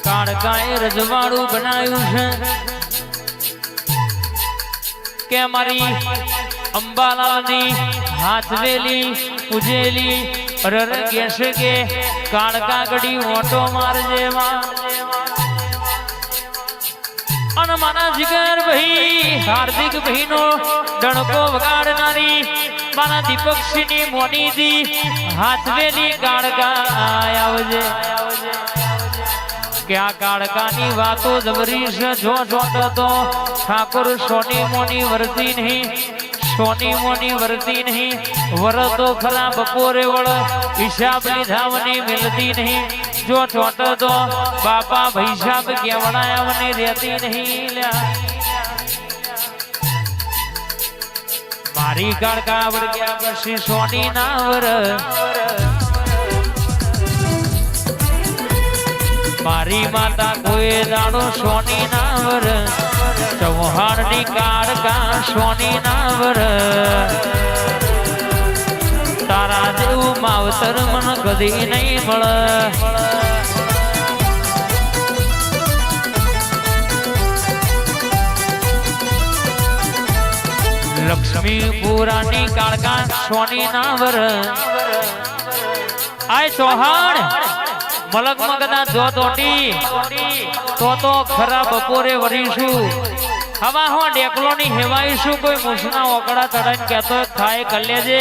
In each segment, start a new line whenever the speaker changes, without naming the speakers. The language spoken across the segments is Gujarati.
કાળકાએ રજવાડું બનાવ્યું છે કે મારી અંબાલાલની હાથવેલી પૂજેલી રર કહેશે કે કાળકા ગડી ઓટો મારજે અને મારા જીગર ભાઈ હાર્દિક ભાઈ નો ડણકો વગાડનારી મારા દીપકસિંહની મોનીજી હાથવેલી કાળકા આવજે કે આ કાળકાની વાતો જબરી છે જો જોતો તો ઠાકોર સોની મોની વર્તી નહીં સોની મોની વર્તી નહીં વરતો ખરા બપોરે વળ હિસાબ લીધાવની મિલતી નહીં જો ચોટો તો બાપા ભૈસાબ કેવડાયાવની રહેતી નહીં લ્યા મારી કાળકા આવડ ગયા પછી સોની ના વર મારી માતા કોઈ દાડો સોની ના વર ચૌહાણની કાળકા સોની ના વર તારા જેવું માવતર મન કદી નહીં મળે લક્ષ્મીપુરાની કાળકા સોની ના વર આય ચૌહાણ મલક મગના જો તોટી તો ખરા બપોરે વરીશું હવા હો ડેકલોની હેવાઈશું કોઈ મૂછના ઓકડા ચડાઈને કહેતો થાય કલ્લેજે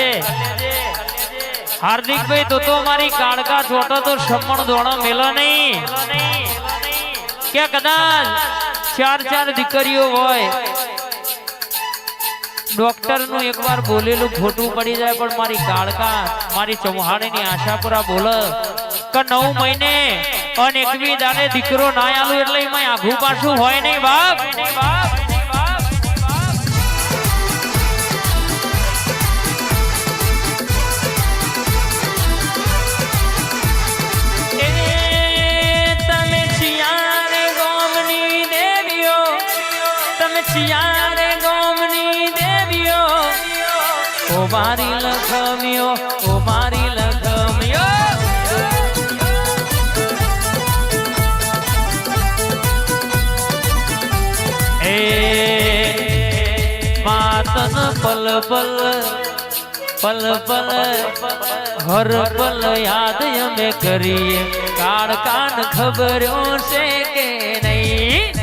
હાર્દિકભાઈ તો મારી કાળકા છોટો તો સમણ દોણો મેલો નહીં કે કદાચ ચાર દીકરીઓ હોય ડોક્ટર નું એકવાર બોલેલું ખોટું પડી જાય પણ મારી કાળકા મારી ચૌહાણની આશાપુરા બોલે કે 9 મહિને અને 21 દાડે દીકરો ના આલું એટલે એમાં આઘું પાછું હોય નહીં બાપ તમે ચિયારે ગોમની દેવીઓ તમે ચિયારે ગોમની દેવીઓ ઓ મારી લખમીઓ ઓ મારી લખમીઓ માતન પલ પલ હર પલ યાદ અમે કરીએ કાળકાન ખબરો છે કે નહીં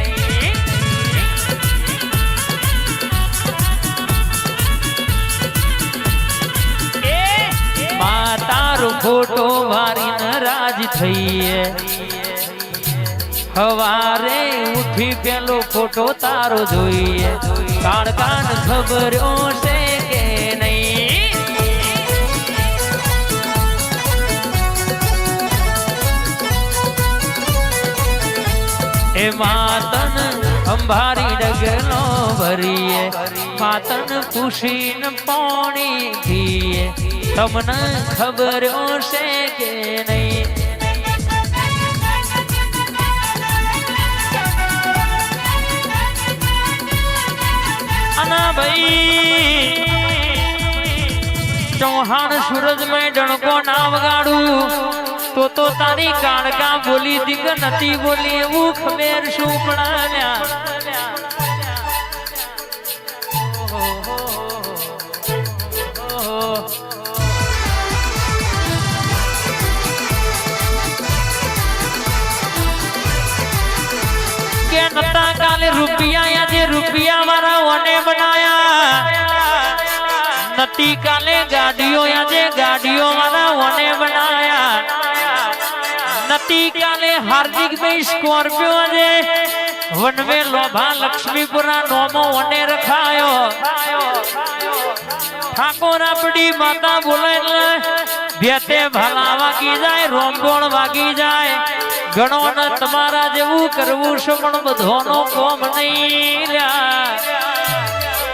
તારો ફોટો મારી નારાજ થઈએ હવારે ઉઠી પેલો ફોટો તારો જોઈએ કાળકાન ખબરો છે કે નહીં એ માતન અંબારી ડગલો ભરીએ માતન પૂછીને પાણી પીએ તમને ખબરો છે કે નહીં ભાઈ ચૌહાણ સૂરજ મેં ડણકો ના વગાડું તો તારી કાળકા બોલી દીક નથી બોલી એવું ખબર શું પડાવ્યા કે નતા કાલે રૂપિયા આજે રૂપિયા મારા ઓને બનાયા નતી કાલે ગાડીઓ આજે ગાડીઓ મારા ઓને બનાયા નતી કાલે હાર્દિકભાઈ સ્કોર્પિયો આજે વનવે લોભા લક્ષ્મીપુરા નોમો ઓને રખાયો ઠાકોર આપડી માતા બોલે એટલે ભેતે ભલા વાગી જાય રોમગોળ વાગી જાય ગણો ને તમારા જેવું કરવું છે પણ બધોનો કોમ નહીં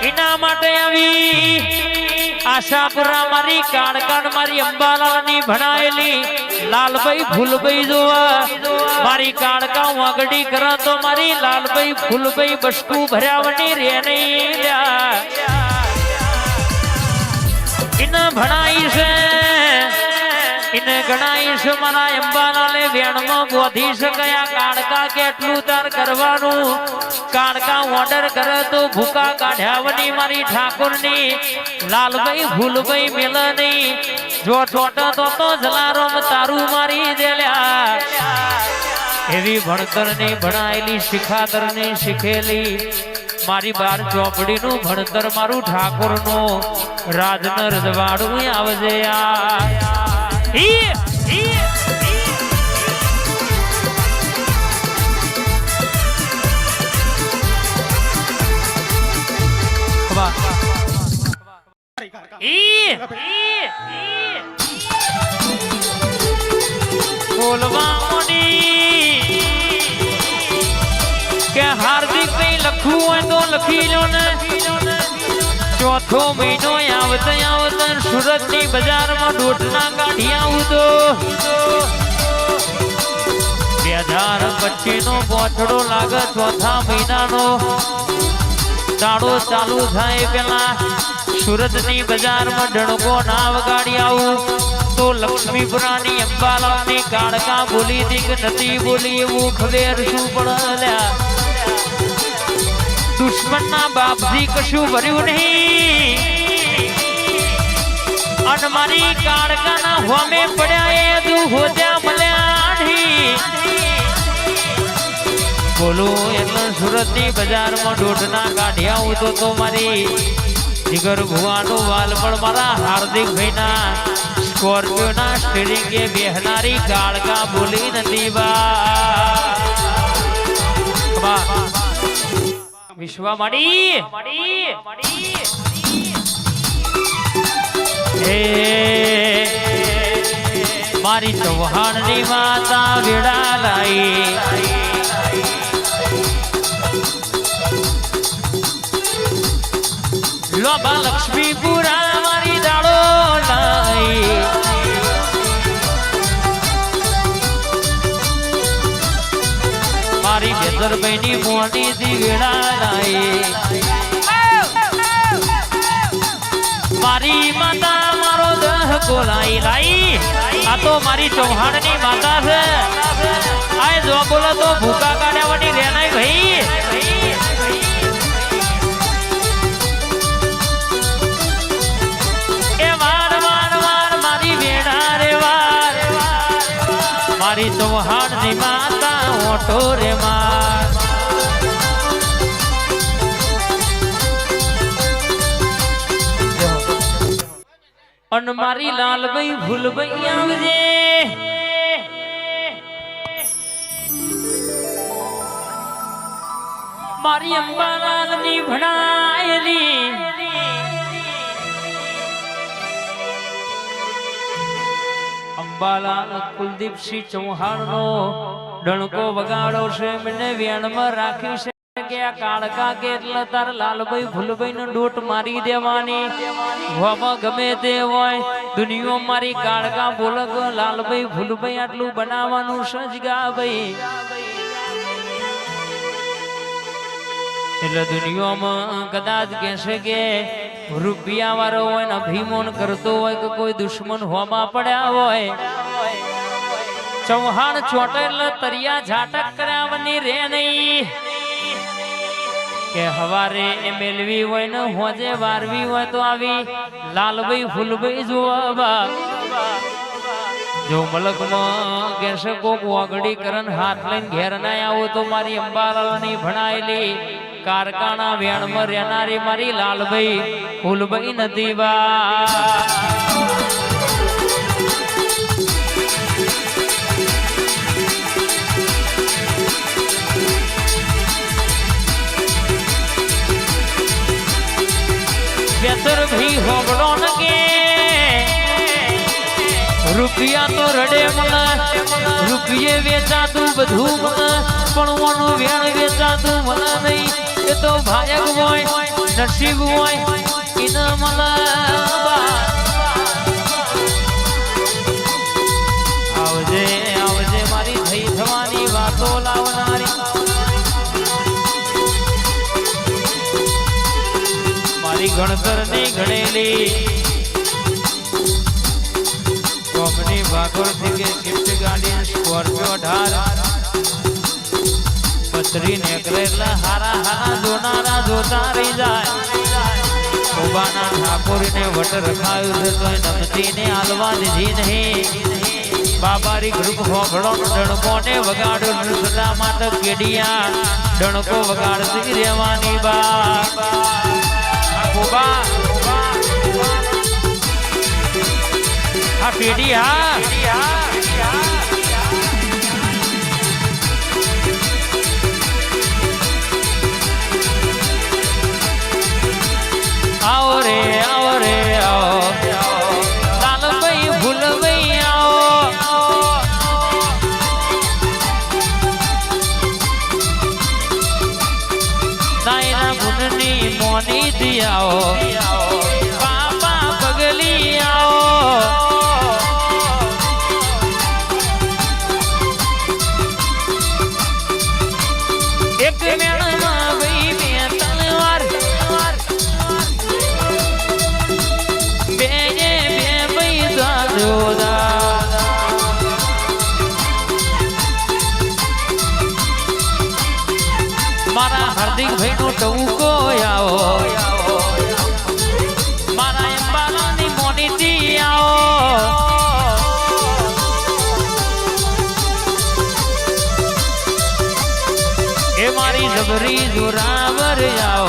એના માટે આવી આશાપુરા મારી કાળકાન મારી અંબાલાલની ભણાયેલી લાલભાઈ ફૂલભાઈ જોવા મારી કાળકા વાગડી કરે તો મારી લાલભાઈ ફૂલભાઈ બસકું ભર્યાવની રે નહીં ભણાઈશ ઇને ગણાઈશ મારા અંબાલાલે વેણમાં બોધીશ કયા કાળકા કેટલું તાર કરવાનું કાળકા ઓર્ડર કરે તો ભૂકા કાઢ્યાવની મારી ઠાકોરની લાલભાઈ ફૂલભાઈ મેલની જો છોટો તો જલારામ તારું મારી દેલ્યા એવી ભણતરની ભણાયેલી શિખાતરની શીખેલી મારી બાર ચોપડીનું ભણતર મારું ઠાકોરનું રાજન રજવાડું આવજે કે હાર્દિક કઈ લખવું હોય તો લખી લો ને ચોથો મહિનો આવત સુરત ની બજારમાં દોટના કાઢી આવું તો 2025 નો બોછડો લાગે ચોથા મહિનાનો દાડો ચાલુ થાય પેલા સુરત ની બજારમાં ડણકો ના વગાડી આવું તો લક્ષ્મીપુરાની અંબાલાલની કાળકા બોલી હતી કે નથી બોલી એવું ખબર શું પડ્યા દુશ્મન ના બાપજી કશું ભર્યું નહીં અને મારી કાળકા ના હોમે પડ્યા એ દુ હોદ્યા મળ્યા બોલો એટલે સુરત ની બજારમાં દોઢના કાઢ્યા હું તો મારી જીગર ભુવાનો વાલ પણ મારા હાર્દિક ભાઈ ના સ્કોર્પિયો ના સ્ટીરિંગ એ બેહનારી કાળકા બોલી નથી બા વિશ્વ મડી મારી ચૌહાણ ની માતા વેડા લાઈ લોબા લક્ષ્મીપુરા મારી દાડો લાઈ મારી બેદરભાઈ ની મોટી દીવડા લાઈ મારી માતા મારો દહ કોલાઈ લાઈ આ તો મારી ચૌહાણ ની માતા છે આ જો બોલો તો ભૂકા કાઢ્યાવાની રેનાઈ ભાઈ મારી ચૌહાણ ની માતા ઓટો રે માર અન મારી લાલભાઈ ભૂલભાઈ આવજે મારી અંબાલાલ ની ભણાયેલી અંબાલાલ કુલદીપસિંહ ચૌહાણ નો ડણકો વગાડો છે મને વેણમાં રાખ્યું છે કે આ કાળકા કે એટલે તાર લાલભાઈ ભૂલભાઈ નો ડોટ મારી દેવાની હોમાં ગમે તે હોય દુનિયા મારી કાળકા બોલક લાલભાઈ ભૂલભાઈ આટલું બનાવવાનું સજગા ભાઈ એટલે દુનિયામાં કદાચ કહેશે કે રૂપિયા વાળો હોય ને અભિમાન કરતો હોય કે કોઈ દુશ્મન હોમાં પડ્યા હોય ચૌહાણ ચોટે એટલે તરિયા ઝાટક કરાવવાની રે નહીં કે હવારે એ મેલવી હોય ને હોજે વારવી હોય તો આવી લાલભાઈ ફૂલભાઈ જોવા જો મલકમાં કહેશે કોક વાગડી કરન હાથ લઈને ઘેર ના આવો તો મારી અંબાલાલની ભણાયેલી કારખાના વેણમાં રહેનારી મારી લાલભાઈ ફૂલભાઈ નથી બા બેતર ભાઈ હોબડો ન કે રૂપિયા તો રડે મને રૂપિયે વેચાતું બધું મને પણ ઓનું વેણ વેચાતું મને નહીં એ તો ભાયક હોય નસીબ હોય એને મને આવજે આવજે મારી થઈ થવાની વાતો લાવનારી મારી ગણતર ની ગણેલી કંપની ભાગોળથી કે શિફ્ટ ગાડી સ્કોર્પિયો 18 પતરી નેકરે એટલે હારા હારા જોનારા જોતા રહી જાય ઉબાના ઠાકોરને વટ રખાયું છે તોય નમતીને હાલવા દીધી નહીં બાબારી ગ્રુપ હોભળો ડણકોને વગાડ્યો સદા માટે કેડિયા ડણકો વગાડતી રહેવાની બા આ કેડિયા आओ रे आओ लाल भाई भूल भाई आओ नायना बुननी मोनी दियाओ पापा पगली आओ एक मेणमा भाई में तलवार मारा हार्दिक भाई नो टूको आओ मारा अंबालानी मोनीती आओ ए मारी जबरी जोरावर आओ